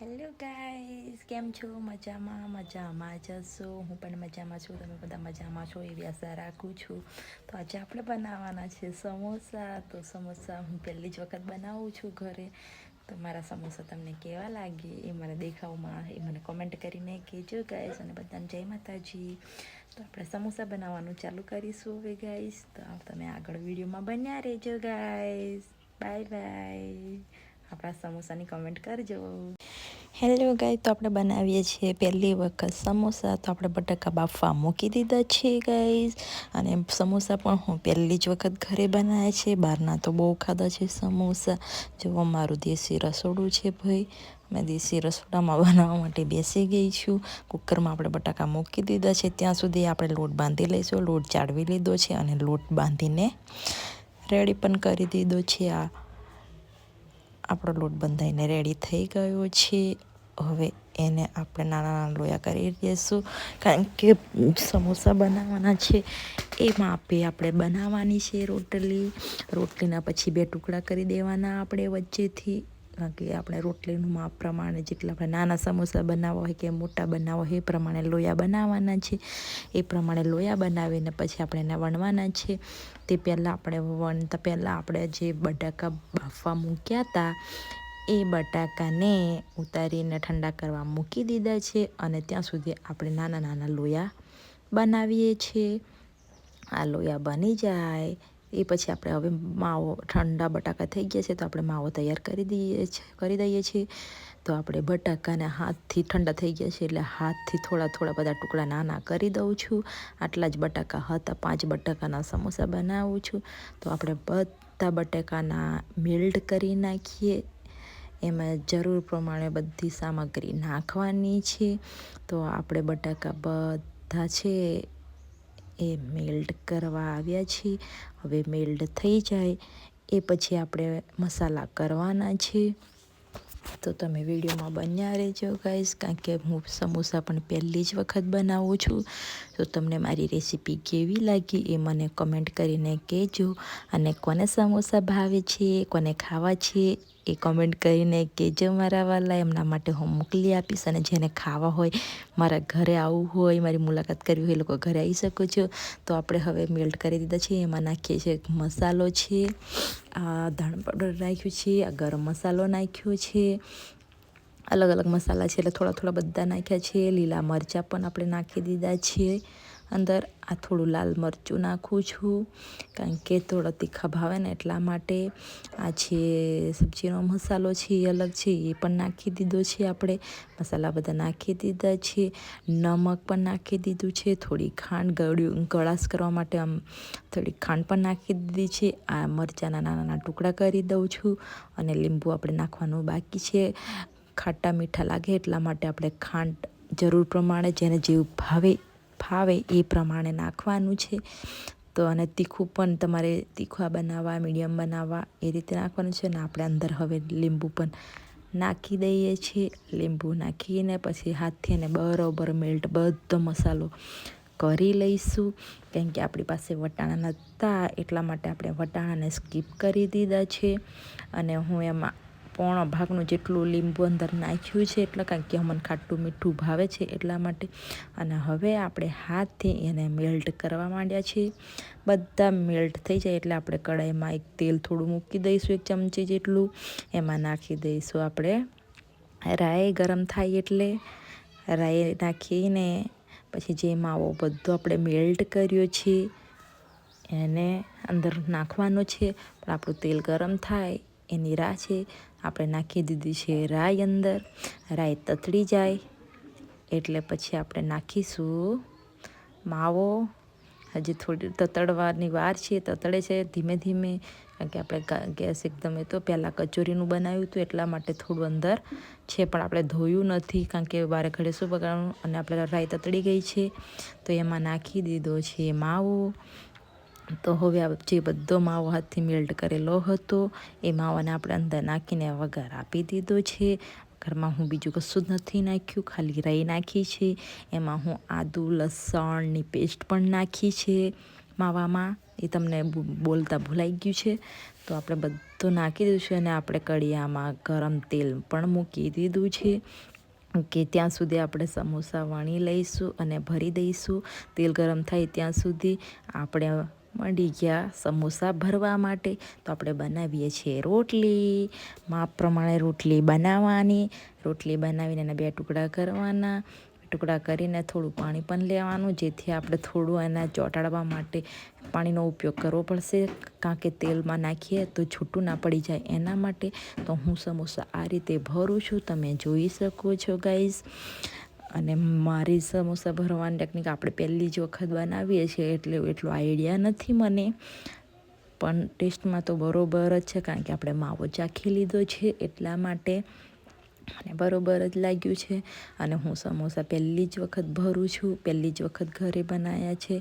Hello guys, કેમ છો? મજામાં જશો. હું પણ મજામાં છું, તમે બધા મજામાં છો એવી આશા રાખું છું. તો આજે આપણે બનાવવાના છે સમોસા. તો સમોસા હું પહેલી જ વખત બનાવું છું ઘરે. તો મારા સમોસા તમને કેવા લાગે એ મને દેખાવમાં એ મને કોમેન્ટ કરીને કહેજો ગાઈઝ. અને બધાને જય માતાજી. તો આપણે સમોસા બનાવવાનું ચાલુ કરીશું હવે ગાઈઝ. તો તમે આગળ વિડીયોમાં બન્યા રહેજો ગાઈઝ. Bye bye. આપણા સમોસાની કમેન્ટ કરજો. હેલો ગાય, તો આપણે બનાવીએ છીએ પહેલી વખત સમોસા. તો આપણે બટાકા બાફવા મૂકી દીધા છે ગાઈઝ. અને સમોસા પણ હું પહેલી જ વખત ઘરે બનાવ્યા છે. બહારના તો બહુ ખાધા છે સમોસા. જો મારું દેશી રસોડું છે ભાઈ. મેં દેશી રસોડામાં બનાવવા માટે બેસી ગઈ છું. કુકરમાં આપણે બટાકા મૂકી દીધા છે. ત્યાં સુધી આપણે લોટ બાંધી લઈશું. લોટ ચાળવી લીધો છે અને લોટ બાંધીને રેડી પણ કરી દીધો છે. આપણો લોટ બંધાઈને રેડી થઈ ગયો છે. હવે એને આપણે નાના નાના લોયા કરી દઈશું, કારણ કે સમોસા બનાવવાના છે એ માપે આપણે બનાવવાની છે રોટલીના પછી 2 ટુકડા કરી દેવાના આપણે વચ્ચેથી, કારણ કે આપણે રોટલીનું માપ પ્રમાણે જેટલા આપણે નાના સમોસા બનાવવા હોય કે મોટા બનાવવા હોય એ પ્રમાણે લોયા બનાવવાના છે. એ પ્રમાણે લોયા બનાવીને પછી આપણે એને વણવાના છે. તે પહેલાં આપણે જે બટાકા બાફવા મૂક્યા હતા એ બટાકાને ઉતારીને ઠંડા કરવા મૂકી દીધા છે. અને ત્યાં સુધી આપણે નાના નાના લોયા બનાવીએ છીએ. આ લોયા બની જાય એ પછી આપણે હવે માવો, ઠંડા બટાકા થઈ ગયા છે તો આપણે માવો તૈયાર કરી દઈએ છીએ. તો આપણે બટાકાને હાથથી, ઠંડા થઈ ગયા છે એટલે હાથથી થોડા બધા ટુકડા નાના કરી દઉં છું. આટલા જ બટાકા હતા, 5 બટાકાના સમોસા બનાવું છું. તો આપણે બધા બટાકાના મેલ્ટ કરી નાખીએ. એમાં જરૂર પ્રમાણે બધી સામગ્રી નાખવાની છે. તો આપણે બટાકા બધા છે એ મેલ્ટ કરવા આવ્યા છીએ. હવે મેલ્ટ થઈ જાય એ પછી આપણે મસાલા કરવાના છે. તો તમે વિડીયોમાં બન્યા રહેજો ગાઈઝ, કારણ કે હું સમોસા પણ પહેલી જ વખત બનાવું છું. તો તમને મારી રેસીપી કેવી લાગી એ મને કમેન્ટ કરીને કહેજો. અને કોને સમોસા ભાવે છે, કોને ખાવા છે એ કમેન્ટ કરીને કહેજો મારા વાલા. એમના માટે હું મોકલી આપીશ. અને જેને ખાવા હોય, મારા ઘરે આવવું હોય, મારી મુલાકાત કરવી હોય, એ લોકો ઘરે આવી શકો છો. તો આપણે હવે મેલ્ટ કરી દીધા છે. એમાં નાખીએ છીએ મસાલો છે, આ ધાણા પાવડર નાખ્યું છે, આ ગરમ મસાલો નાખ્યો છે, અલગ અલગ મસાલા છે એટલે થોડા બધા નાખ્યા છે. લીલા મરચાં પણ આપણે નાખી દીધા છે અંદર. આ થોડું લાલ મરચું નાખું છું, કારણ કે થોડો તીખા ભાવે ને એટલા માટે. આ છે સબ્જીનો મસાલો છે, એ અલગ છે, એ પણ નાખી દીધો છે આપણે. મસાલા બધા નાખી દીધા છે. નમક પણ નાખી દીધું છે. થોડી ખાંડ, ગળાશ કરવા માટે આમ થોડી ખાંડ પણ નાખી દીધી છે. આ મરચાંના નાના ટુકડા કરી દઉં છું. અને લીંબુ આપણે નાખવાનું બાકી છે. ખાટા મીઠા લાગે એટલા માટે આપણે ખાંડ જરૂર પ્રમાણે, જેને જેવું ફાવે એ પ્રમાણે નાખવાનું છે. તો અને તીખું પણ તમારે તીખા બનાવવા, મીડિયમ બનાવવા એ રીતે નાખવાનું છે. અને આપણે અંદર હવે લીંબુ પણ નાખી દઈએ છીએ. લીંબુ નાખીને પછી હાથથી એને બરોબર મેલ્ટ બધો મસાલો કરી લઈશું. કારણ કે આપણી પાસે વટાણા નહોતા એટલા માટે આપણે વટાણાને સ્કીપ કરી દીધા છે. અને હું એમાં પોણો ભાગનું જેટલું લીંબુ અંદર નાખ્યું છે એટલે, કારણ કે અમને ખાટું મીઠું ભાવે છે એટલા માટે. અને હવે આપણે હાથથી એને મેલ્ટ કરવા માંડ્યા છીએ. બધા મેલ્ટ થઈ જાય એટલે આપણે કઢાઈમાં એક તેલ થોડું મૂકી દઈશું, 1 ચમચી જેટલું. એમાં નાખી દઈશું આપણે રાઈ. ગરમ થાય એટલે રાઈ નાખીને પછી જે માવો બધો આપણે મેલ્ટ કર્યો છે એને અંદર નાખવાનો છે. પણ આપણું તેલ ગરમ થાય એની રાહ છે. આપણે નાખી દીધી છે રાઈ અંદર. રાઈ તતડી જાય એટલે પછી આપણે નાખીશું માવો. હજી થોડી તતડવાની વાર છે, તતડે છે ધીમે ધીમે, કારણ કે આપણે ગેસ એકદમ, એ તો પહેલાં કચોરીનું બનાવ્યું હતું એટલા માટે થોડું અંદર છે, પણ આપણે ધોયું નથી કારણ કે વારે ઘડે શું બગાડવાનું. અને આપણે રાઈ તતડી ગઈ છે તો એમાં નાખી દીધો છે માવો. તો હવે જે બધો માવો હાથથી મેલ્ટ કરેલો હતો એ માવાને આપણે અંદર નાખીને વઘાર આપી દીધો છે. ઘરમાં હું બીજું કશું જ નથી નાખ્યું, ખાલી રાઈ નાખી છે. એમાં હું આદુ લસણની પેસ્ટ પણ નાખી છે માવામાં. એ તમને બોલતા ભૂલાઈ ગયું છે. તો આપણે બધું નાખી દીધું છે અને આપણે કડિયામાં ગરમ તેલ પણ મૂકી દીધું છે કે ત્યાં સુધી આપણે સમોસા વણી લઈશું અને ભરી દઈશું. તેલ ગરમ થાય ત્યાં સુધી આપણે મંડી ગયા સમોસા ભરવા માટે. તો આપણે બનાવીએ છીએ રોટલી. માપ પ્રમાણે રોટલી બનાવવાની. રોટલી બનાવીને એના 2 ટુકડા કરવાના. ટુકડા કરીને થોડું પાણી પણ લેવાનું, જેથી આપણે થોડું એના ચોંટાડવા માટે પાણીનો ઉપયોગ કરવો પડશે, કારણ કે તેલમાં નાખીએ તો છૂટું ના પડી જાય એના માટે. તો હું સમોસા આ રીતે ભરું છું, તમે જોઈ શકો છો ગાઈઝ. અને મારી સમોસા ભરવાની ટેકનિક આપણે પહેલી જ વખત બનાવીએ છીએ એટલે એટલો આઈડિયા નથી મને, પણ ટેસ્ટમાં તો બરોબર જ છે, કારણ કે આપણે માવો ચાખી લીધો છે એટલા માટે અને બરોબર જ લાગ્યું છે. અને હું સમોસા પહેલી જ વખત ભરું છું, પહેલી જ વખત ઘરે બનાવ્યા છે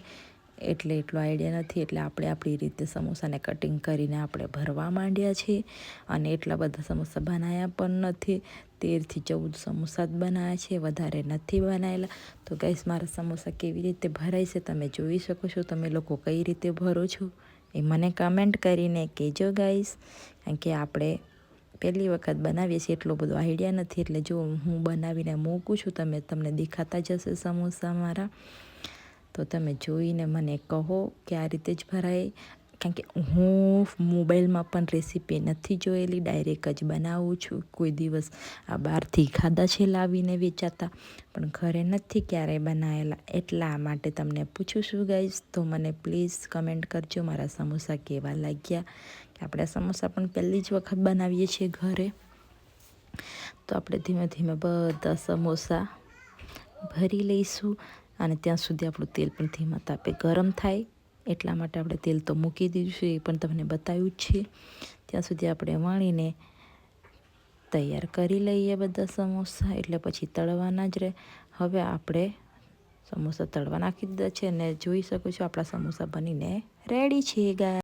એટલે એટલો આઈડિયા નથી. એટલે આપણે આપણી રીતે સમોસાને કટિંગ કરીને આપણે ભરવા માંડ્યા છીએ. અને એટલા બધા સમોસા બનાવ્યા પણ નથી, 13 થી 14 સમોસા જ બનાવ્યા છે, વધારે નથી બનાવેલા. તો ગાઈસ, મારા સમોસા કેવી રીતે ભરાય છે તમે જોઈ શકો છો. તમે લોકો કઈ રીતે ભરો છો એ મને કમેન્ટ કરીને કહેજો ગાઈસ, કારણ કે આપણે પહેલી વખત બનાવીએ છીએ, એટલો બધો આઈડિયા નથી. એટલે જો હું બનાવીને મૂકું છું, તમને દેખાતા જ હશે સમોસા મારા. તો તમે જોઈને મને કહો કે આ રીતે જ ભરાય, કારણ કે હું મોબાઈલમાં પણ રેસીપી નથી જોયેલી, ડાયરેક્ટ જ બનાવું છું. કોઈ દિવસ આ બહારથી ખાધા છે લાવીને વેચાતા, પણ ઘરે નથી ક્યારેય બનાવેલા, એટલા માટે તમને પૂછું છું ગાઈઝ. તો મને પ્લીઝ કમેન્ટ કરજો મારા સમોસા કેવા લાગ્યા, કે આપણે સમોસા પણ પહેલી જ વખત બનાવીએ છીએ ઘરે. તો આપણે ધીમે ધીમે બધા સમોસા ભરી લઈશું, અને ત્યાં સુધી આપણું તેલ પણ ધીમા તાપે ગરમ થાય, એટલા માટે આપણે તેલ તો મૂકી દીધું છે, એ પણ તમને બતાવ્યું જ છે. ત્યાં સુધી આપણે વણીને તૈયાર કરી લઈએ બધા સમોસા, એટલે પછી તળવાના જ રહે. હવે આપણે સમોસા તળવા નાખી દીધા છે અને જોઈ શકો છો આપણા સમોસા બનીને રેડી છે ગાઈસ.